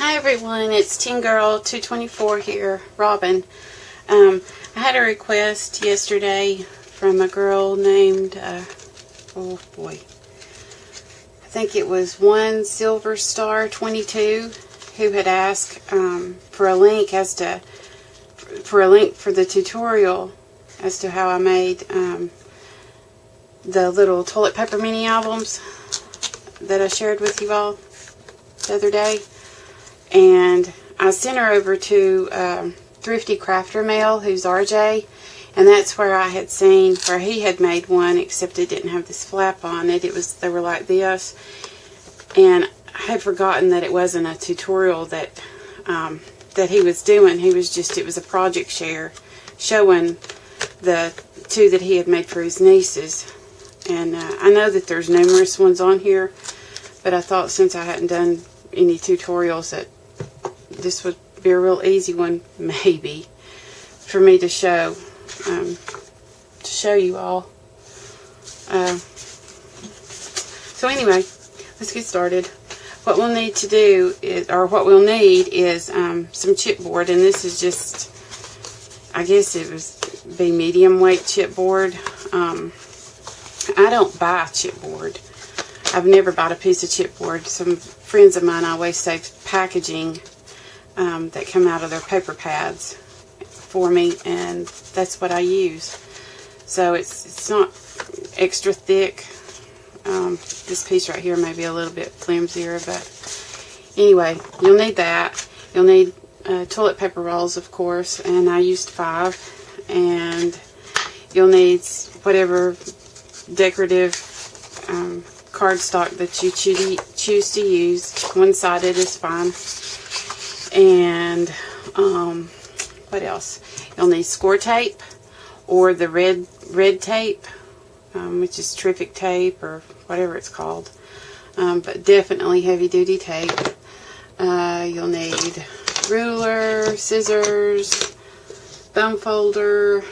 Hi everyone, it's Teen Girl 224 here, Robin. I had a request yesterday from a girl named, oh boy, I think it was One Silver Star 22, who had asked for a link for the tutorial as to how I made the little toilet paper mini albums that I shared with you all the other day. And I sent her over to Thrifty Crafter Mail, who's RJ, and that's where I had seen where he had made one, except it didn't have this flap on it. They were like this, and I had forgotten that it wasn't a tutorial that he was doing. It was a project share showing the two that he had made for his nieces. And I know that there's numerous ones on here, but I thought since I hadn't done any tutorials that this would be a real easy one, maybe, for me to show you all. So anyway, let's get started. What we'll need to do is, some chipboard, and this is just, I guess it would be medium weight chipboard. I don't buy chipboard. I've never bought a piece of chipboard. Some friends of mine always save packaging that come out of their paper pads for me, and that's what I use. So it's not extra thick. This piece right here may be a little bit flimsier, but anyway, you'll need that. You'll need toilet paper rolls, of course, and I used 5. And you'll need whatever decorative cardstock that you choose to use. One-sided is fine. And what else? You'll need score tape or the red tape, which is Terrific tape or whatever it's called, but definitely heavy-duty tape. You'll need ruler, scissors, bone folder,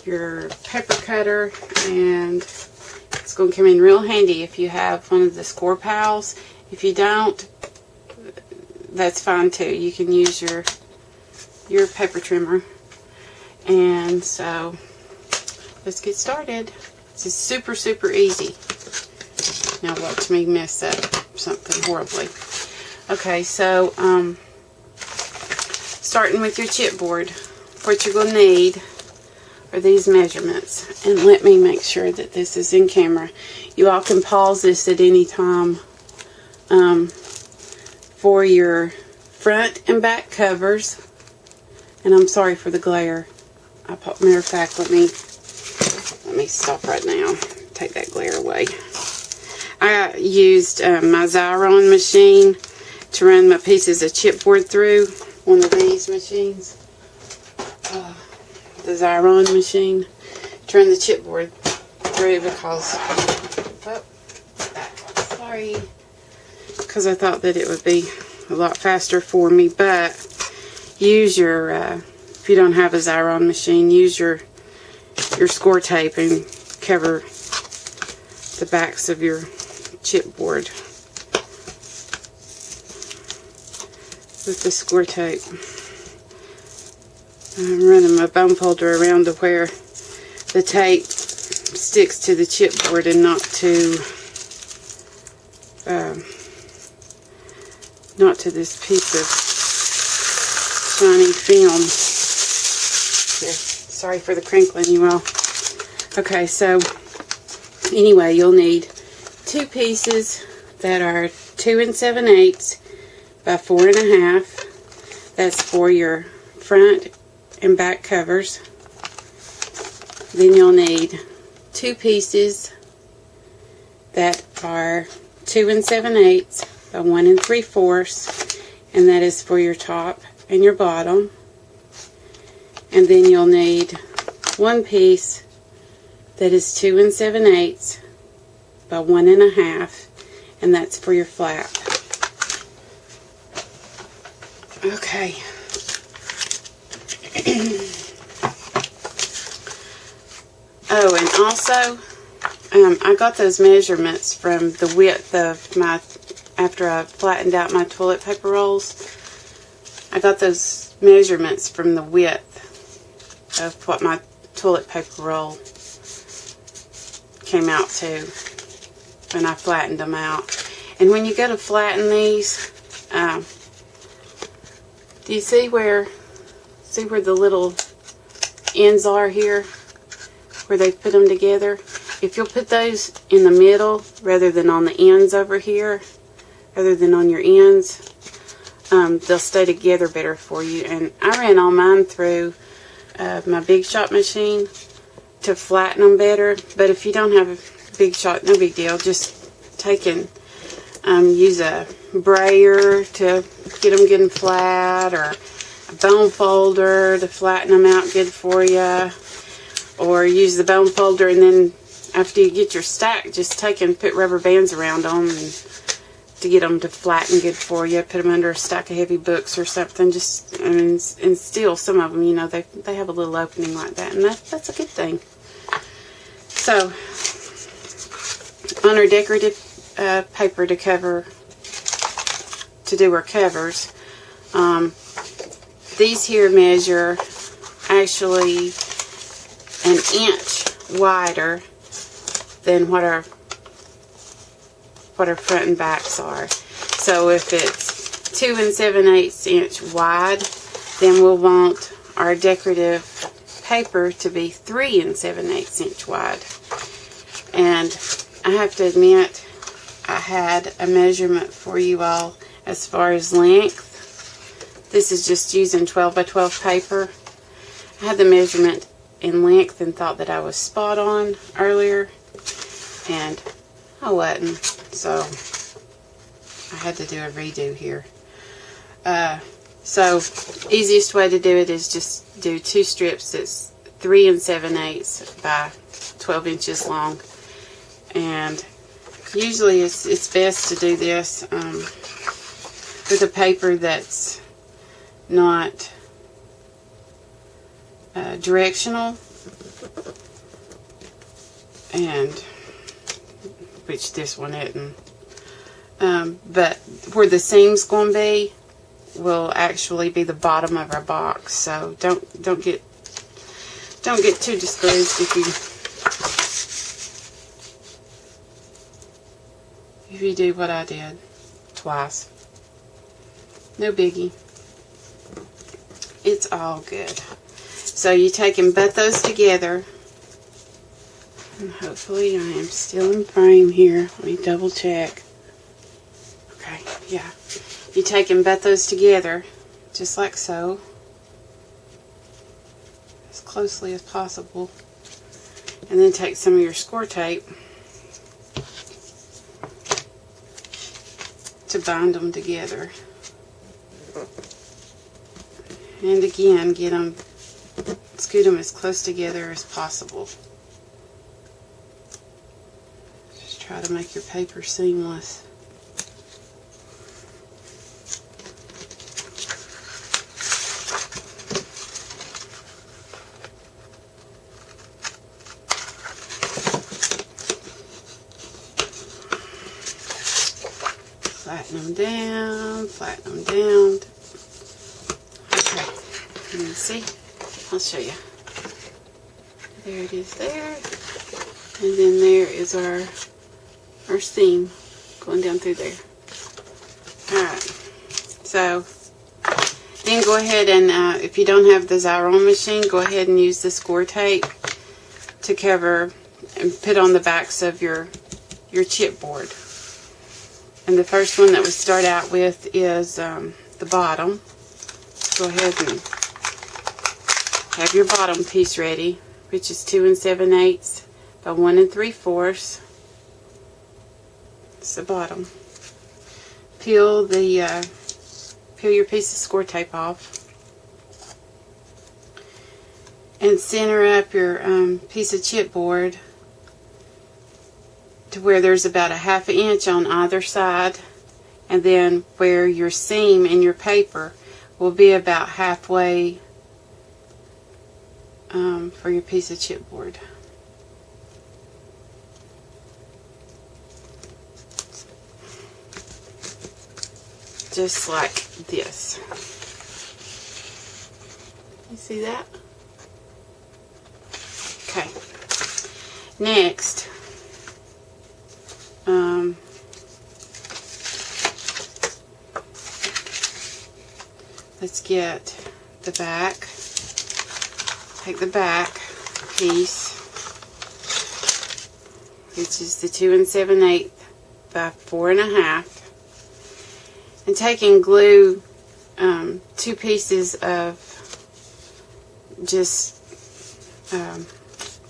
your pepper cutter, and it's going to come in real handy if you have one of the Score Pals. If you don't, that's fine too. You can use your paper trimmer. And so let's get started. This is super easy. Now watch me mess up something horribly. Okay, so starting with your chipboard, what you're going to need are these measurements. And let me make sure that this is in camera. You all can pause this at any time. For your front and back covers, and I'm sorry for the glare. Matter of fact, let me stop right now. Take that glare away. I used my Xyron machine to run my pieces of chipboard through. One of these machines, the Xyron machine, to run the chipboard through because, because I thought that it would be a lot faster for me. But use your, if you don't have a Xyron machine, use your score tape and cover the backs of your chipboard with the score tape. I'm running my bone folder around to where the tape sticks to the chipboard and not to this piece of shiny film. Here, sorry for the crinkling, you all. Okay, so anyway, you'll need 2 pieces that are 2 7/8 by 4 1/2. That's for your front and back covers. Then you'll need 2 pieces that are 2 7/8 by 1 3/4, and that is for your top and your bottom. And then you'll need 1 piece that is 2 7/8 by 1 1/2, and that's for your flap. Okay. Oh, and also, I got those measurements from the width of my after I flattened out my toilet paper rolls. I got those measurements from the width of what my toilet paper roll came out to when I flattened them out. And when you go to flatten these, do you see where the little ends are here, where they put them together? If you'll put those in the middle rather than on the ends over here, rather than on your ends, they'll stay together better for you. And I ran all mine through my Big Shot machine to flatten them better. But if you don't have a Big Shot, no big deal. Just take and use a brayer to get them getting flat, or a bone folder to flatten them out good for you, or use the bone folder and then after you get your stack, just take and put rubber bands around them and to get them to flatten good for you. Put them under a stack of heavy books or something. Just and still, some of them, you know, they have a little opening like that, and that's a good thing. So on our decorative paper to cover, to do our covers, these here measure actually an inch wider than what our front and backs are. So if it's 2 7/8 inch wide, then we'll want our decorative paper to be 3 7/8 inch wide. And I have to admit, I had a measurement for you all as far as length. This is just using 12 by 12 paper. I had the measurement in length and thought that I was spot on earlier, and I wasn't, so I had to do a redo here. So easiest way to do it is just do 2 strips that's 3 7/8 by 12 inches long. And usually it's best to do this with a paper that's not directional, and which this one isn't. But where the seam's going to be will actually be the bottom of our box. So don't get too discouraged if you do what I did twice. No biggie. It's all good. So you take and butt those together. And hopefully I am still in frame here. Let me double check. Okay, yeah. You take and butt those together just like so, as closely as possible. And then take some of your score tape to bind them together. And again, scoot them as close together as possible. Just try to make your paper seamless. Flatten them down, flatten them down. Okay, let me see. I'll show you. There it is there. And then there is our seam going down through there. Alright, so then go ahead and, if you don't have the Xyron machine, go ahead and use the score tape to cover and put on the backs of your chipboard. And the first one that we start out with is the bottom. Go ahead and have your bottom piece ready, which is 2 7/8 by 1 3/4. It's the bottom. Peel your piece of score tape off, and center up your piece of chipboard to where there's about a 1/2 inch on either side, and then where your seam in your paper will be about halfway for your piece of chipboard. just like this. You see that? Okay. Next, let's get the back. Take the back piece, which is the 2 7/8 by 4 1/2, and take and glue 2 pieces of just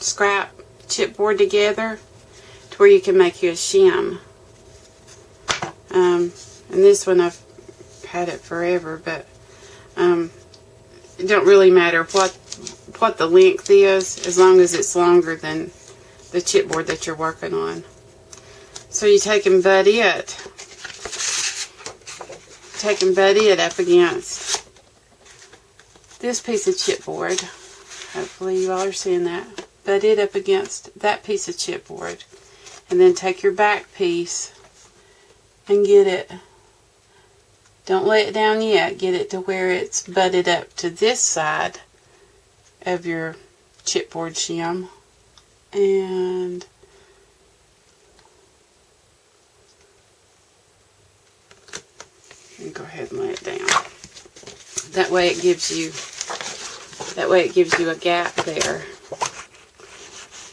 scrap chipboard together to where you can make you a shim. And this one I've had it forever, but it don't really matter what the length is, as long as it's longer than the chipboard that you're working on. So you take and butt it up against this piece of chipboard. Hopefully you all are seeing that. Butt it up against that piece of chipboard, and then take your back piece and get it. Don't lay it down yet. Get it to where it's butted up to this side of your chipboard shim, and go ahead and lay it down. That way it gives you a gap there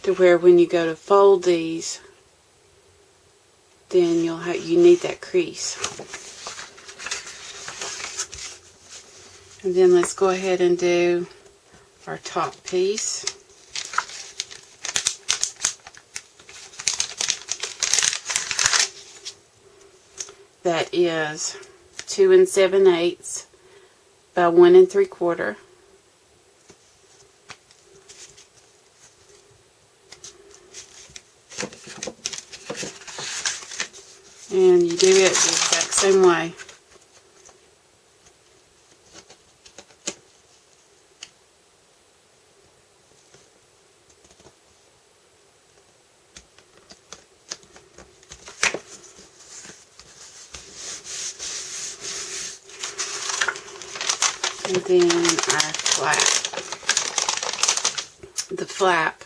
to where when you go to fold these, then you need that crease. And then let's go ahead and do our top piece. That is 2 7/8 by 1 3/4. And you do it the exact same way. And then our flap. The flap,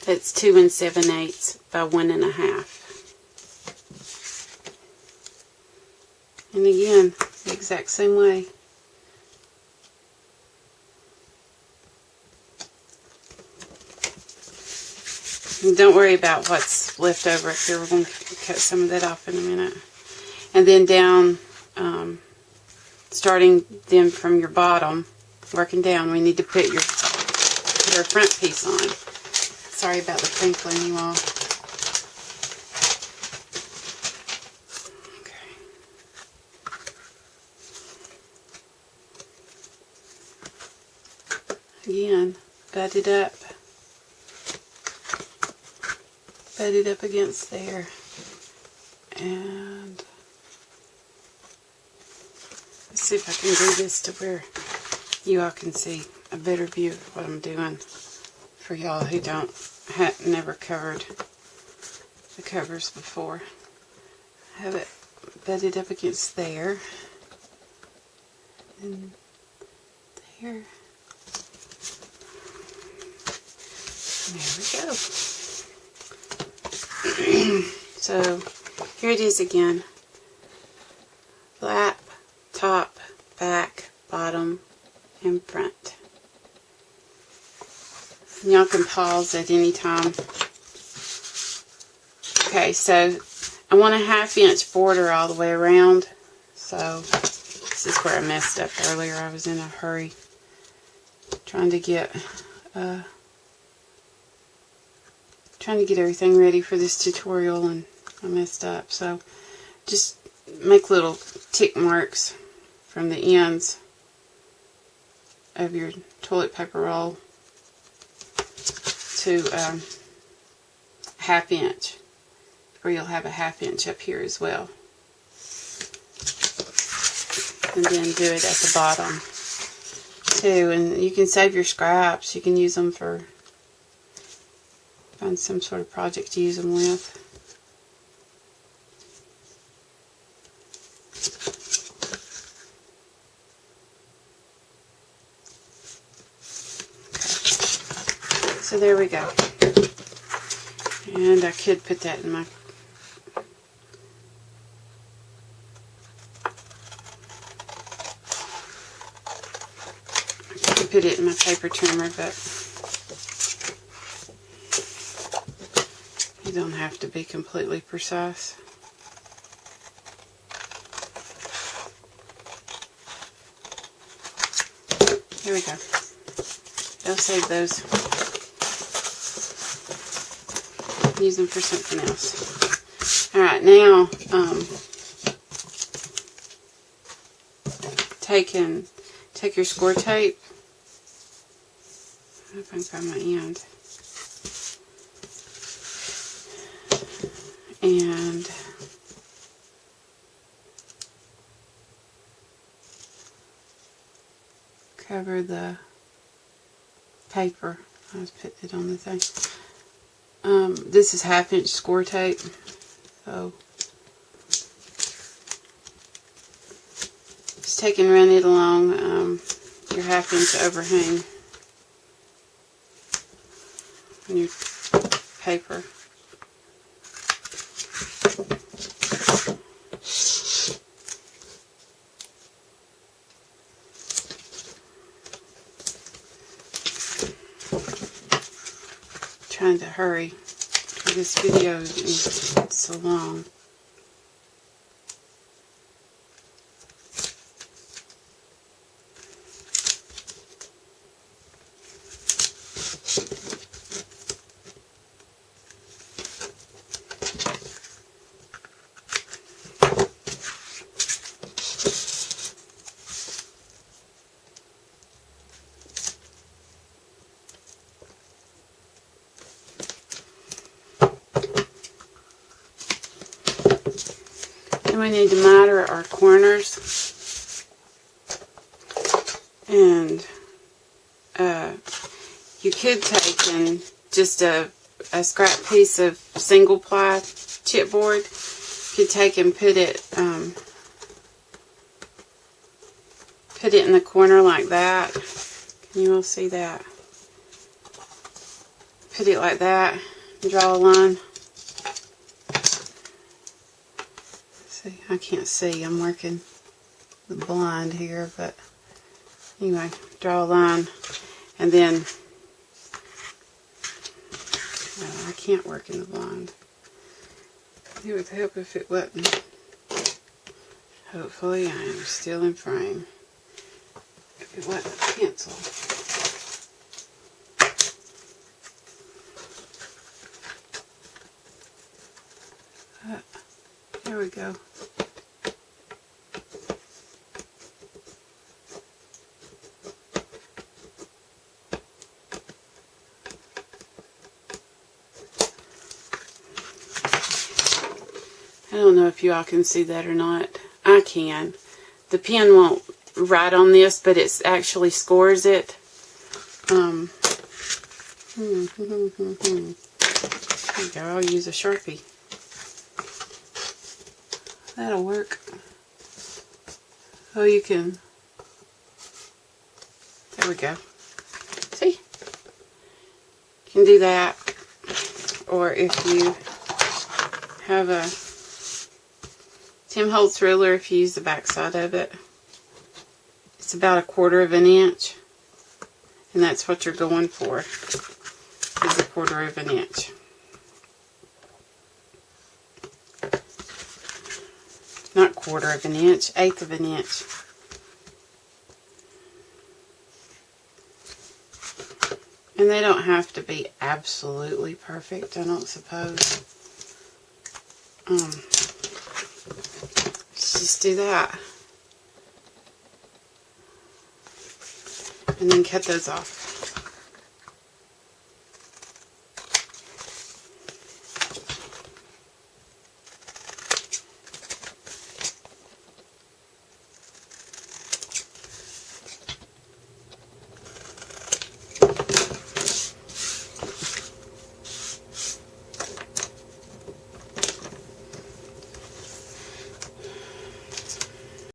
that's 2 7/8 by 1 1/2. And again, the exact same way. And don't worry about what's left over up here. We're going to cut some of that off in a minute. And then down, starting then from your bottom, working down, we need to put our front piece on. Sorry about the crinkling, you all. Again, butt it up against there, and let's see if I can do this to where you all can see a better view of what I'm doing for y'all who never covered the covers before. Have it butted up against there, and there. There we go. So here it is again. Flap, top, back, bottom, and front. And y'all can pause at any time. Okay, so I want a 1/2 inch border all the way around. So this is where I messed up earlier. I was in a hurry trying to get everything ready for this tutorial, and I messed up. So just make little tick marks from the ends of your toilet paper roll to 1/2 inch, or you'll have a 1/2 inch up here as well. And then do it at the bottom too. And you can save your scraps. You can use them for, find some sort of project to use them with. So there we go. And I could put that in my... I could put it in my paper trimmer, but you don't have to be completely precise. Here we go. I'll save those. Use them for something else. Alright, now take your score tape. I hope I can find my end. And cover the paper. I was putting it on the thing. This is 1/2 inch score tape, so just take and run it along your 1/2 inch overhang on your paper. Trying to hurry. This video is so long. And we need to miter our corners, and you could take and just a scrap piece of single ply chipboard. You could take and put it in the corner like that. Can you all see that? Put it like that and draw a line. See, I can't see. I'm working the blind here, but anyway, draw a line, and then I can't work in the blind. It would help if it wasn't. Hopefully, I am still in frame. If it wasn't a pencil. There we go. I don't know if you all can see that or not. I can. The pen won't write on this, but it actually scores it. There you go. I'll use a Sharpie. That'll work. Oh, you can. There we go. See? You can do that. Or if you have a Tim Holtz ruler, if you use the back side of it, it's about 1/4 inch. And that's what you're going for, is 1/4 inch. Not 1/4 inch, 1/8 inch. And they don't have to be absolutely perfect, I don't suppose. Let's just do that. And then cut those off.